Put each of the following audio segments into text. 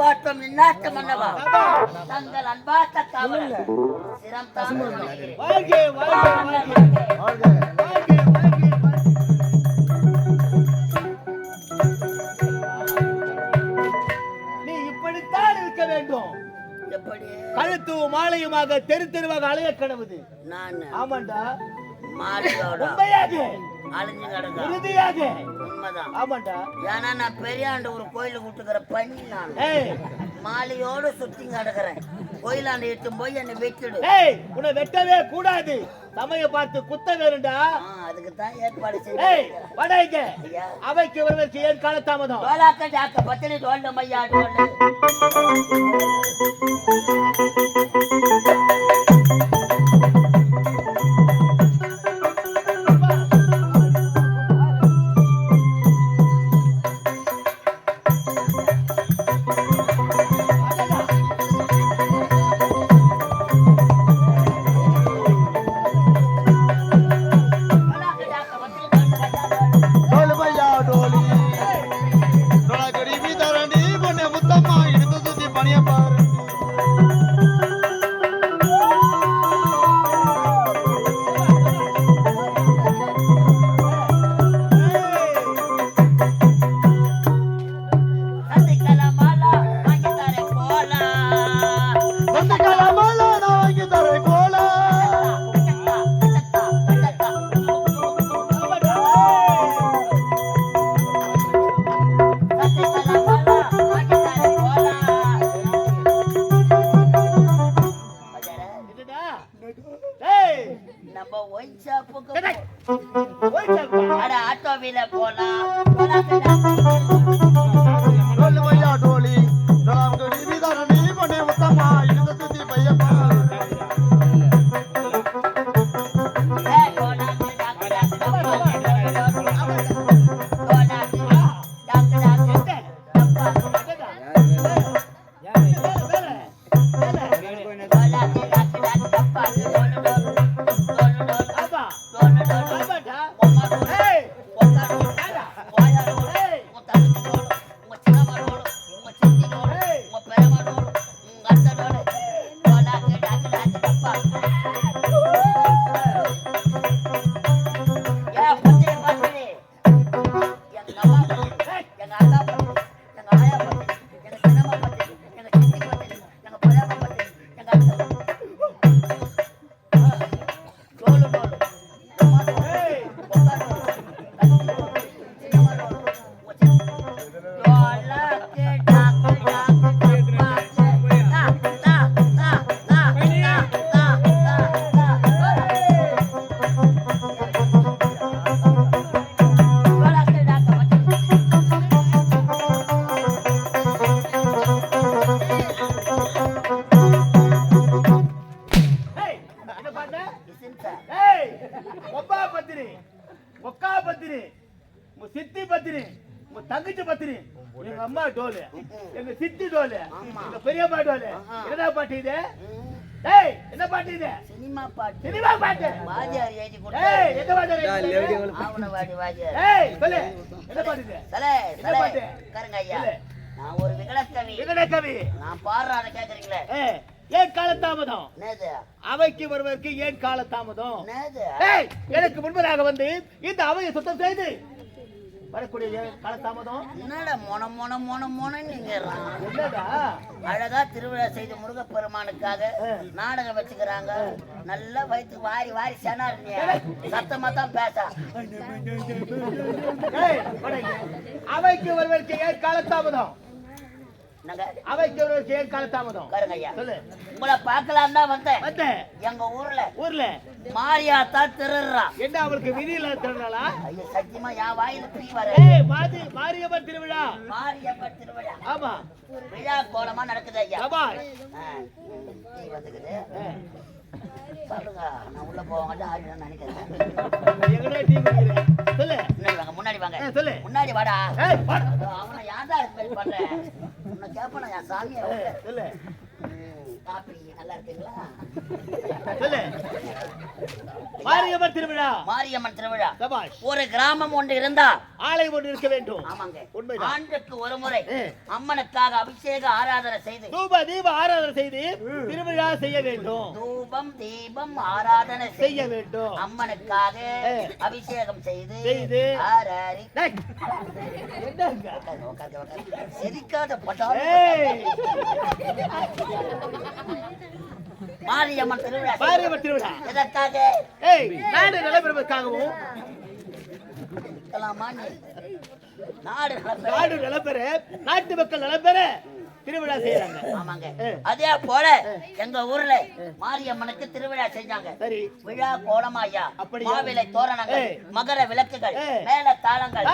வாட்டம் இன்னாட்ட மன்னவா தங்கள் அன்பாட்ட காவலர் சிரம் தாங்க வாழ்க வாழ்க வாழ்க நீ இப்படித்தான் இருக்க வேண்டும். கழுத்து மாலையுமாக தெரு தெருவாக அலைய கடவுது. நான் ஆமாண்டா மாலையோட அழிஞ்சு கிடக்கு உறுதியாக உண்மைதான். ஆமாண்டா. ஏன்னா நான் பெரியாண்டு ஒரு கோயில கூட்டுக்கிற பண்ணி நான் மாலையோடு சுத்தி கிடக்குறேன். கோயிலாண்டு இட்டு போய் என்னை வெட்டிடு. உன்னை வெட்டவே கூடாது. சமய பார்த்து குத்த வேணுண்டா. அதுக்கு தான் ஏற்பாடு செய்ய. அவைக்கு வருவதற்கு ஏன் காலதாமதம்? பத்தினி தோண்ட மையா தோண்டு ஆட்டோவில போலாம். சித்தி பத்தினி, உங்க தங்கச்சி பத்தினி, எங்க அம்மா டோலு, எங்க சித்தி டோலு, எங்க பெரியப்பா டோலு. என்னடா பாட்டு இது? டேய், என்ன பாட்டு இது? சினிமா பாட்டு. சினிமா பாட்டு. வாஜியார் ஏஜி கொடுத்தா. டேய், எந்த வாஜியார்? ஆவணவாடி வாஜியார். டேய், சொல்லு. என்ன பாட்டு இது? சலே, என்ன பாட்டு? கருங்க ஐயா. நான் ஒரு விகடகவி. விகடகவி. நான் பாடுறாத கேக்குறீங்களே. ஏன் காலதாமதம்? நேது. அவைக்கு வருவதற்கு ஏன் காலதாமதம்? நேது. டேய், எனக்கு முன்பதாக வந்து இந்த அவையை சுத்தம் செய்து வரக்கூடிய காலதாமதம். என்னடா மொன மொன மொன மொனன்னு என்னடா? அழகா திருவிழா செய்த முருகப்பெருமானுக்காக நாடகம் வச்சுக்கிறாங்க. நல்லா வயிற்று வாரி வாரி செனாருங்க. சத்தமா தான் பேச. அவைக்கு வருவதற்கு ஏன் காலதாமதம்? அவைக்கு வருவதற்கு ஏன் காலதாமதம்? கருங்கய்யா, சொல்லு. உங்களை பார்க்கலாம் தான் வந்தேன். எங்க ஊர்ல மாரியாத்தா திருறா. என்ன அவளுக்கு விதியில திருறாளா? ஐயா சத்தியமா என் வாயில தீ வர. மாரியம்மன் திருவிழா. மாரியம்மன் திருவிழா. ஆமா, விழா கோலமா நடக்குது ஐயா. தீ வந்துக்குது. சொல்லுங்க, நான் உள்ள போவாங்க ஆடினு நினைக்கிறேன். முன்னாடி வாங்க. சொல்லு. முன்னாடி வாடா. அவனை யாரா இருக்கு பண்றேன். உன்னை கேப்பனா என் சாமியை சொல்லு. காப்பி நல்லா இருக்குங்களா? சொல்லு. மாரியம்மன் திருவிழா. மாரியம்மன் திருவிழா. சபாஷ். ஒரு கிராமம் ஒன்று இருந்தா ஆலயம் ஒன்று இருக்க வேண்டும். ஆமாங்க. உண்மைதான். ஆண்டுக்கு ஒரு முறை அம்மனுக்காக அபிஷேக ஆராதனை செய்து தூப தீப ஆராதனை செய்து திருவிழா செய்ய வேண்டும். தூபம் தீபம் ஆராதனை செய்ய வேண்டும். அம்மனுக்காக அபிஷேகம் செய்து ஆராரி என்னங்க சிரிக்காத பட்டா மாரியம்மன் திருவிழா. மாரியம்மன் திருவிழா எதற்காக? நாடு நடைபெறுவதற்காகவும் நாடு நலப்பெற நாட்டு மக்கள் நலப்பெற திருவிழா செய்யறாங்க. ஆமாங்க. அதே போல எங்க ஊர்ல மாரியம்மனுக்கு திருவிழா செஞ்சாங்க. சரி. விழா கோலமாயா, மாவிலை தோரணங்கள், மகர விளக்குகள், மேல தாளங்கள்,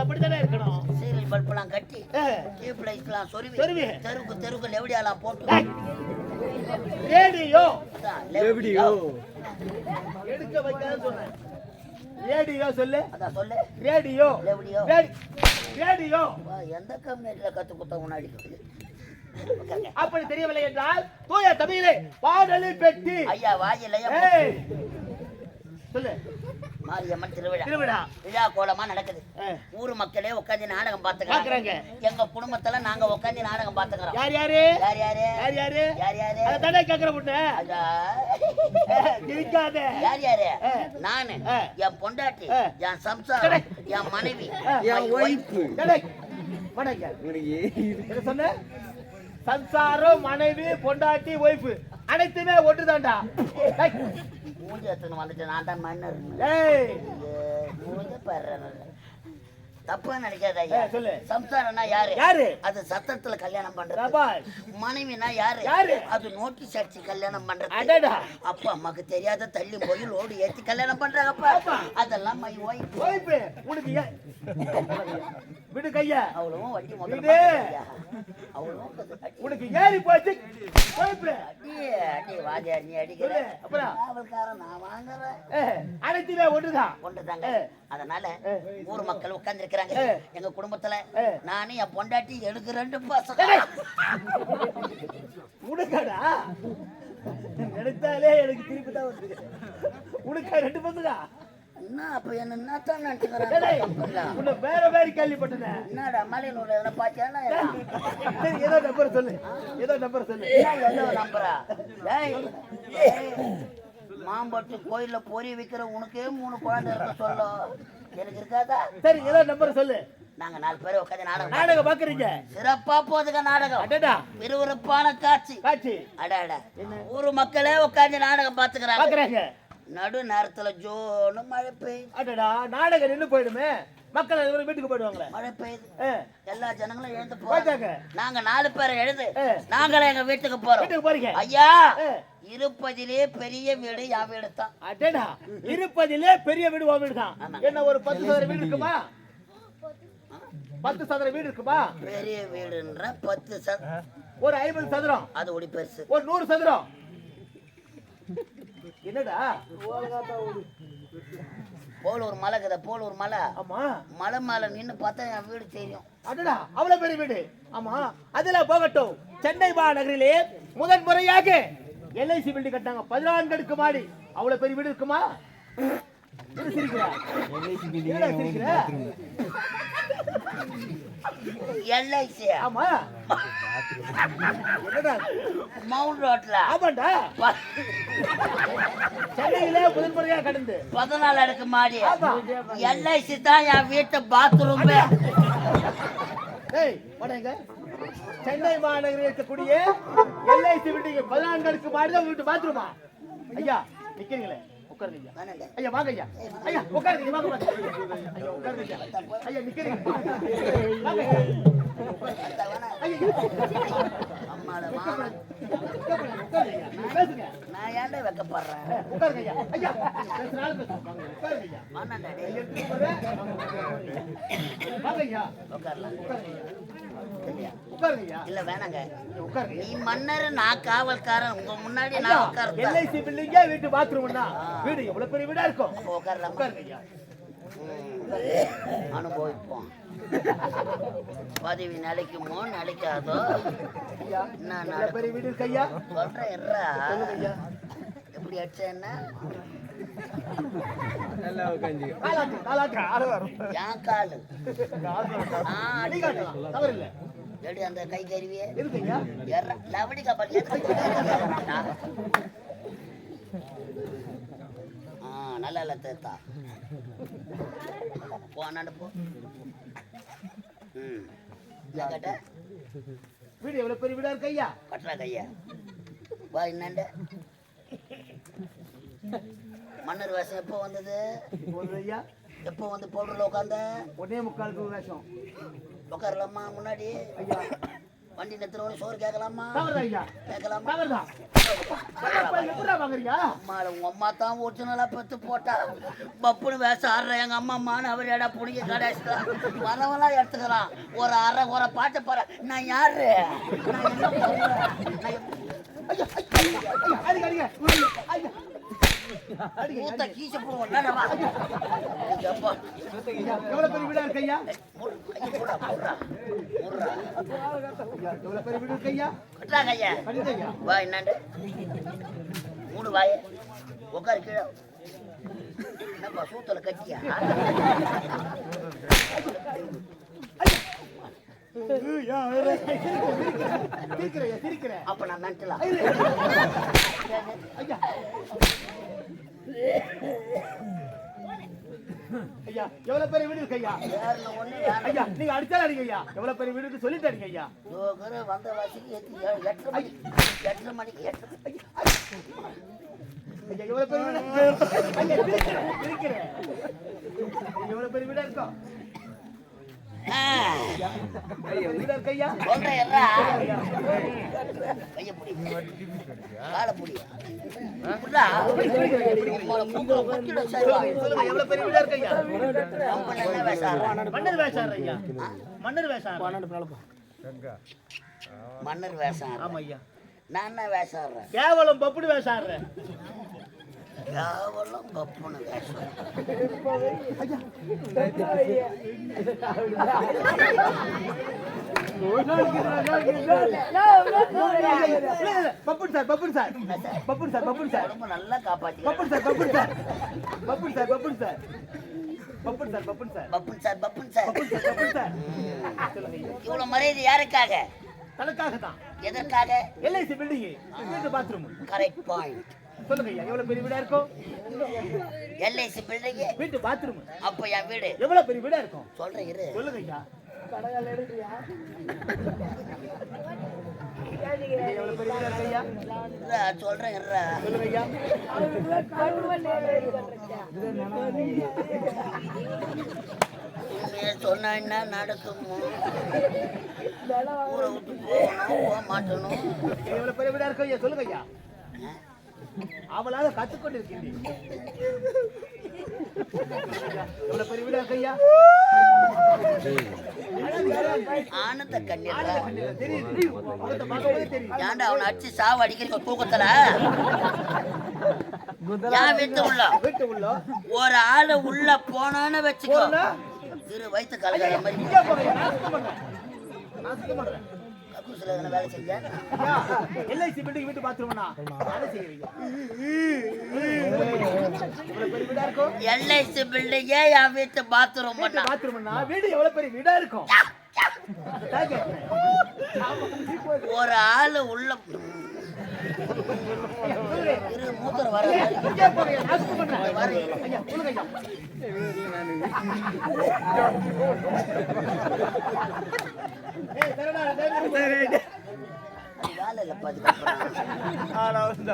அப்படித்தானே இருக்கணும். சீரியல் பல்பெல்லாம் கட்டி டியூப் லைட்லாம் சொருவி தெருக்கு தெருக்கு லெவடியாலாம் போட்டு ரேடியோ லெவடியோ எடுக்க வைக்காத சொன்னேன். ரேடியோ சொல்லு. அதான் சொல்லு. ரேடியோ லெவடியோ ரேடியோ எந்த கம்பெனில கத்து கொடுத்த முன்னாடி அப்படி தெரியவில்லை என்றால் தூய தமிழே பாடலி பெட்டி. ஐயா வாயிலையா சொல்லு. மாரியம்மன் திருவிழா திருவிழா விழா கோலமா நடக்குது. ஊர் மக்களே உட்காந்து நாடகம் பாத்துக்கிறாங்க. எங்க குடும்பத்துல நாங்க உட்காந்து நாடகம் பாத்துக்கிறோம். யார் யாரு யார் யாரு யார் யாரு யார் யாரு அதானே கேக்குற புண்ணு. இருக்காத. யார் யாரு? நானு, என் பொண்டாட்டி, என் சம்சாரம், என் மனைவி, என் ஒய்ஃப். என்ன சொன்ன? சம்சாரம், மனைவி, பொண்டாட்டி, ஒய்ஃப் அனைத்துமே ஒன்றுதான்டா. மூஞ்சி எத்தனை வந்துட்டு நான் தான் மன்னர். மூஞ்ச பாரு. தப்பா நினைக்காத ஐயா. சொல்லு. சம்சாரம்னா யாரு? யாரு? அது சத்தத்துல கல்யாணம் பண்றது. மனைவினா யாரு? அது நோட்டீஸ் அடிச்சு கல்யாணம் பண்றது. அப்பா அம்மாக்கு தெரியாத தள்ளி போய் லோடு ஏத்தி கல்யாணம் பண்றாங்கப்பா. அதெல்லாம் மை ஒய்ஃப். உனக்கு விடு கையா. அவ்வளவும் வட்டி முதல்ல உனக்கு ஏறி போச்சு. அடி வாதியார் நீ அடிக்கிற. காவல்காரன் நான் வாங்குறேன். அனைத்துமே ஒன்றுதான். ஒன்றுதாங்க. அதனால ஊர் மக்கள் உட்கார்ந்து இருக்கிறாங்க. எங்க குடும்பத்துல நானும் என் பொண்டாட்டி எனக்கு 2 பசங்க. உனக்கடா எடுத்தாலே எனக்கு திருப்பி தான் வந்து. உனக்கு 2 பசங்க. என்ன அப்ப என்ன தான் நினைச்சுக்கிறேன். வேற வேற கேள்விப்பட்டேன். என்னடா மலையில எதனா பாத்தியா? ஏதோ நம்பர் சொல்லு. ஏதோ நம்பர் சொல்லு. ஏதோ நம்பரா? மாம்பட்டு கோயில்ல பொறி விக்கிற உனக்கே 3 குழந்தை இருக்க சொல்லும். எனக்கு இருக்காதா? சரி ஏதோ நம்பர் சொல்லு. நாங்க 4 பேரும் உட்காந்து நாடகம் பாக்குறீங்க. சிறப்பா போதுங்க நாடகம். விறுவிறுப்பான காட்சி. அடாடா ஊரு மக்களே உட்காந்து நாடகம் பாத்துக்கிறாங்க. நடு நேரத்துல ஜோனு மழை பெய்யுது. அடடா நாடகம் நின்னு போயிடுமே. மக்கள் வீட்டுக்கு போயிடுவாங்களே. மழை பெய்யுது. எல்லா ஜனங்களும் எழுந்து போறாங்க. நாங்க 4 பேரை எழுது நாங்களே எங்க வீட்டுக்கு போறோம். வீட்டுக்கு போறீங்க. ஐயா இருப்பதிலே பெரிய வீடு யா வீடு தான். அடடா இருப்பதிலே பெரிய வீடு வா வீடு தான். என்ன ஒரு 10 சதுர வீடு இருக்குமா? 10 சதுர வீடு இருக்குமா? பெரிய வீடுன்ற 10 சதுரம். ஒரு 50 சதுரம். அது ஒடி பெருசு. ஒரு 100 சதுரம். என்னடா போல ஒரு மலை கதை. போல ஒரு மலை. ஆமா மலை மேல நின்னு பார்த்தா என் வீடு தெரியும். அடடா அவ்வளவு பெரிய வீடு. ஆமா அதுல போகட்டும். சென்னை மாநகரிலே முதன் முறையாக எல்ஐசி பில்டிங் கட்டினாங்க. 14 அடுக்கு மாடி. அவ்வளவு பெரிய வீடு இருக்குமா? எல்ஐசி. ஆமா மவுண்ட் ரோட்ல. ஆமாண்டா சென்னையிலே முதன் முறையாக கடந்து 14 அடுக்கு மாடி. எல்ஐசி தான் என் வீட்டு பாத்ரூம். சென்னை மாநகரில் இருக்கக்கூடிய எல்ஐசி பில்டிங் 14 அடுக்கு மாடி தான் வீட்டு பாத்ரூமா? ஐயா நிக்கிறீங்களே உட்காருங்க. ஐயா வாங்க ஐயா. ஐயா உட்காருங்க. வாங்க ஐயா உட்காருங்க. ஐயா நிக்கிறீங்க. நான் ஏன்டா வெக்கப்படுறேன்? உட்காருங்க ஐயா. ஐயா இல்ல வேணாங்க. நீ மன்னர் நான் காவல்காரன். உங்க முன்னாடி நான் உட்கார்றேன். எல்ஐசி பில்டிங்கே வீட்டு பாத்ரூம்னா வீடு எவ்வளவு பெரிய வீடா இருக்கும். உட்கார்றேன். உட்காருங்க ஐயா. அனுபவிப்போம். பதவி நிலைக்குமோ நிலைக்காதோ ஐயா என்ன எவ்வளவு பெரிய வீடு இருக்கு ஐயா சொல்றேன் இருடா. சொல்லுங்க ஐயா எப்படி அடிச்சேன்னா காலாட்டு காலாட்டு ஆளு வரும் என் காலு அடி காட்டலாம் தவறு இல்ல எடு அந்த கை கருவியே இருக்கு ஐயா எர்ற லவடி கப்பல் நல்லா இல்ல தேத்தா போனாண்டு போ. கேட்ட வீடு எவ்வளவு பெரிய வீடா இருக்கு ஐயா கட்டுறா கையா வா என்னண்ட மன்னர் வேஷம் எப்போ வந்தது? போதும் ஐயா எப்போ வந்து பவுடர்ல உட்காந்த? 1.25 வேஷம் உட்காரலாமா முன்னாடி? ஐயா வண்டி நிறுத்தினோன்னு சோறு கேட்கலாமா? தவறு ஐயா கேட்கலாமா? தவறுதான் எப்படா வாங்குறீங்க அம்மால உங்க அம்மா தான் ஒரிஜினலா பெத்து போட்டா பப்புன்னு வேஷம் ஆடுற எங்க அம்மா அம்மான்னு அவர் இடம் பிடிக்க கடைசிட்டா வரவெல்லாம் எடுத்துக்கலாம். ஒரு அரை ஒரு பாட்டு போற நான் யாரு? நான் என்ன பண்றேன்? அடிங்க அடிங்க ஐயா மூத்த கீச போடுவோம். எவ்வளவு பெரிய வீடா இருக்கு ஐயா எவ்வளவு பெரிய வீடு இருக்கு ஐயா கட்டுறாங்க ஐயா. கண்டிப்பா ஐயா வா என்னண்டு மூணு வாய உட்காரு கீழே. என்னப்பா சூத்தல கட்டியா? சிரிக்கிறேன் அப்ப நான் மென்டலா? ஐயா ஐயா எவ்வளவு பெரிய வீடு இருக்கு ஐயா வேற ஒண்ணு ஐயா நீங்க அடிச்சாலும் அடிங்க ஐயா எவ்வளவு பெரிய வீடு சொல்லிட்டு அடிங்க ஐயா வந்த வாசிக்கு 8 மணிக்கு ஐயா எவ்வளவு பெரிய வீடு ஐயா சிரிக்கிறேன் எவ்வளவு பெரிய வீடா இருக்கும் வீடா இருக்கு ஐயா சொல்றேன் கைய புடி கால புடி சொல்லுங்க எவ்வளவு பெரிய வீடா இருக்கு ஐயா மன்னர் வேஷம் ஐயா மன்னர் வேஷம் மன்னர் வேஷம் ஆமா ஐயா நான் என்ன வேஷம் ஆடுறேன்? கேவலம் பப்புடு வேஷம் ஆடுறேன் கேவலம் பப்புன்னு வேஷம். Buffoon sir buffoon sir buffoon sir buffoon sir ரொம்ப நல்லா காப்பாத்தி buffoon sir buffoon sir buffoon sir buffoon sir buffoon sir buffoon sir buffoon sir buffoon sir buffoon sir buffoon sir சொல்லுங்க ஐயா இவ்வளவு மரியாதை யாருக்காக? தனக்காக தான் எதற்காக? எல்ஐசி பில்டிங் வீட்டு பாத்ரூம் கரெக்ட் பாயிண்ட். சொல்லுங்க ஐயா எவ்வளவு பெரிய வீடா இருக்கும் எல்ஐசி பில்டிங் வீட்டு பாத்ரூம் அப்ப என் வீடு எவ்வளவு பெரிய வீடா இருக்கும் சொல்றேன் இரு. சொல்லுங்க ஐயா எவ்வளவு பெரிய வீடா இருக்கு ஐயா இருடா, சொல்றேன் இருடா. சொல்லுங்க ஐயா உண்மையை சொன்னா என்ன நடக்குமோ? ஊரை விட்டு போகணும் போக மாட்டணும். எவ்வளவு பெரிய வீடா இருக்கும் ஐயா சொல்லுங்க ஐயா அவளாக கத்துக்கொண்டு இருக்கின்றீ எவ்வளவு பெரிய வீடா இருக்கு ஐயா ஆனந்த கண்ணீர் தெரியுது அவத்தை பார்க்கும்போதே தெரியும் ஏன்டா அவனை அடிச்சு சாவு அடிக்கிற தூக்கத்துல ஏன் வீட்டு உள்ள வீட்டு உள்ள ஒரு ஆளு உள்ள போனான்னு வச்சுக்கோ போனா திரு வயிற்று கலக்கிற மாதிரி இங்கே போறேன் நாசுக்கு பண்றேன் நாசுக்கு பண்றேன் கக்கூசில எதனா வேலை செஞ்சேன். எல்ஐசி பில்டிங் வீட்டு பாத்ரூம்னா வேலை செய்யறீங்க எவ்வளவு பெரிய வீடா இருக்கும் எல்ஐசி பில்டிங்கே என் வீட்டு பாத்ரூம் வீட்டு பாத்ரூம்னா வீடு எவ்வளவு பெரிய வீடா இருக்கும் அதான் கேட்கிறேன். ஒரு ஆளு உள்ள இரு மூத்தர் வர இங்கே போறேன் நாசுக்கு பண்றேன் ஐயா சொல்லுங்க ஐயா ஏய் தரடா வேலை இல்ல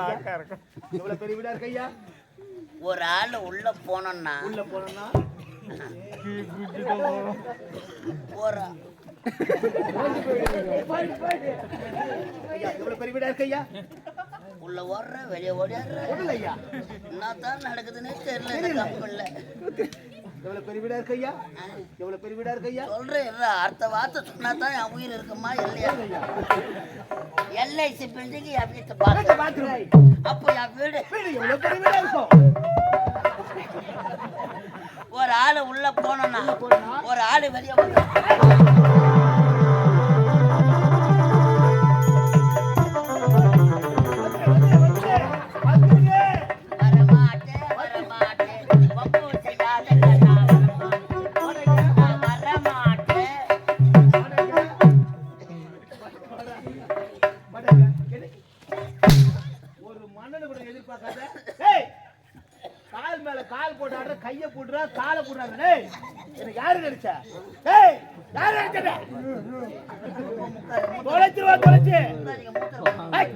அதுக்கப்புறம் எவ்வளவு பெரிய வீடா இருக்கு ஐயா ஒரு ஆளு உள்ள போனோம்னா உள்ள போனோம்னா ஒரு ஐயா எவ்வளவு பெரிய வீடா இருக்கு ஐயா உள்ள ஓடுற வெளியே ஓடிடுற ஒண்ணுல ஐயா என்னதான் நடக்குதுன்னே தெரியல இந்த கப்பல்ல. எவ்வளவு பெரிய வீடா இருக்கு ஐயா எவ்வளவு பெரிய வீடா இருக்கு ஐயா சொல்றேன் இருடா, அடுத்த வார்த்தை சொன்னா தான் என் உயிர் இருக்குமா இல்லையா? எல்ஐசி பில்டிங் என் வீட்டு பாத்ரூம் பாத்ரூம் அப்போ என் வீடு வீடு எவ்வளவு பெரிய வீடா இருக்கும் ஒரு ஆளு உள்ள போனோம்னா போனா ஒரு ஆளு வெளியே வந்தா வரமாட்டேன் வரமாட்டேன் வம்பு செய்யாத கண்ணா வரமாட்டேன் வரமாட்டேன் ஒரு மன்னனை கூட எதிர்பார்க்காத. ஏய், கால் மேல கால் போட்டு ஆடுற, கைய போடுற, காலை போடுறாங்க. டேய், எனக்கு யாரு நினைச்சா? ஏய், யாரு நினைச்சா? தொலைச்சிருவா, தொலைச்சு. ஏய்,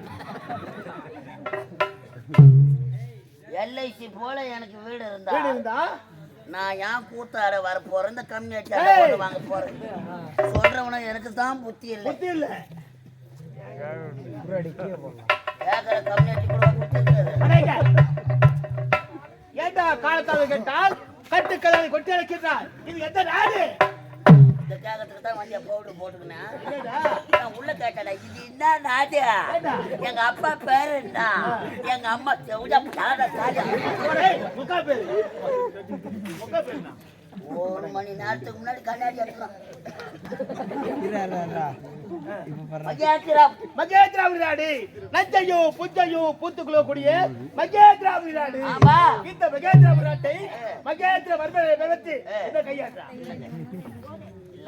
எல்ஐசி போல எனக்கு வீடு இருந்தா வீடு இருந்தா நான் ஏன் கூத்தாட வர போறேன் இந்த கம்யூனிட்டி ஏய். வாங்க போறேன் சொல்றவன எனக்கு தான் புத்தி இல்லை புத்தி இல்ல. கேட்கற கம்யூனிட்டி கூட புத்தி இருக்காது அடேங்க. ஏண்டா காலத்தால் கேட்டால் கட்டுக்கதை கொட்டி அழைக்கிறார். இது எந்த நாடு? இந்த கேட்கறதுக்கு தான் வண்டியை போட்டுக்கினேன் என்னடா? நான் உள்ள கேட்டல இது என்ன நாடு எங்க அப்பா பேரு என்ன எங்க அம்மா செவுடா தாடா தாடா ஏய், முக்கா பேரு. முக்கா பேருனா? ஒரு மணி நேரத்துக்கு முன்னாடி கண்ணாடி எடுக்கலாம் மகேந்திரா விராடி நஞ்சையும் புஞ்சையும் பூத்துக்குள்ள கூடிய மகேந்திரா விராடி. ஆமா. இந்த மகேந்திரா விராட்டை மகேந்திர வர்மனை நிறுத்தி இந்த கையாற்றா.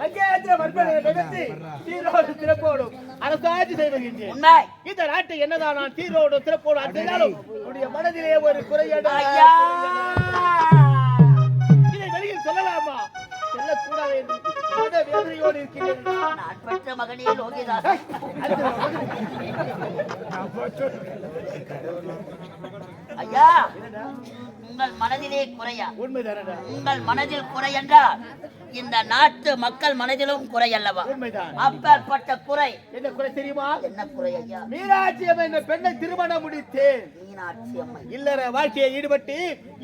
மகேந்திர வர்மனை நிறுத்தி சீரோடு திறப்போடும் அரசாட்சி செய்வகின்றேன். உண்மை இந்த நாட்டை என்னதான் நான் சீரோடு திறப்போடு ஆற்றினாலும் உன்னுடைய மனதிலே ஒரு குறையீடு. ஐயா இதை வெளியில் சொல்லலாமா? சொல்லக்கூடாது என்று மன வேதனையோடு இருக்கிறேன். நான் பெற்ற மகனே லோகிதாஸ் ஐயா உங்கள் மனதிலே குறையா உண்மைதானடா? உங்கள் மனதில் குறை என்றால் இந்த நாட்டு மக்கள் மனதிலும் குறை அல்லவா உண்மைதான். அப்பேற்பட்ட குறை என்ன குறை தெரியுமா? என்ன குறை ஐயா மீனாட்சி அம்மை என்ற பெண்ணை திருமணம் முடித்தேன். மீனாட்சி அம்மை இல்லற வாழ்க்கையை ஈடுபட்டு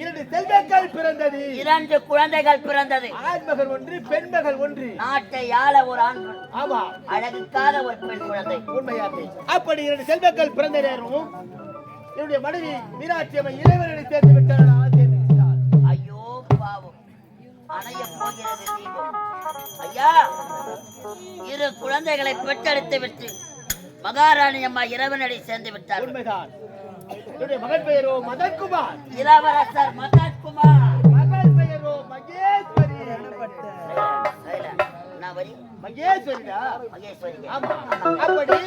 2 செல்வங்கள் பிறந்தது. 2 குழந்தைகள் பிறந்தது ஆண்மகள் ஒன்று, பெண்மகள் ஒன்று. நாட்டை ஆள ஒரு ஆண் ஆமா, அழகுக்காக ஒரு பெண் குழந்தை உண்மையாகவே அப்படி 2 செல்வங்கள் பிறந்த நேரம் என்னுடைய மனைவி மீனாட்சி அம்மை இறைவனை சேர்ந்து விட்டாள். ஐயோ பாவம் அணைய போகிறது தீபம் ஐயா 2 குழந்தைகளை பெற்றெடுத்து விட்டு மகாராணி அம்மா இறைவனடி சேர்ந்து விட்டார் உண்மைதான். என்னுடைய மகன் பெயரோ மதன்குமார், இளவரசர் மகன்குமார் மகள் பெயரோ மகேஸ்வரி. நான் வரி மகேஸ்வரிடா. மகேஸ்வரி ஆமா. அப்படி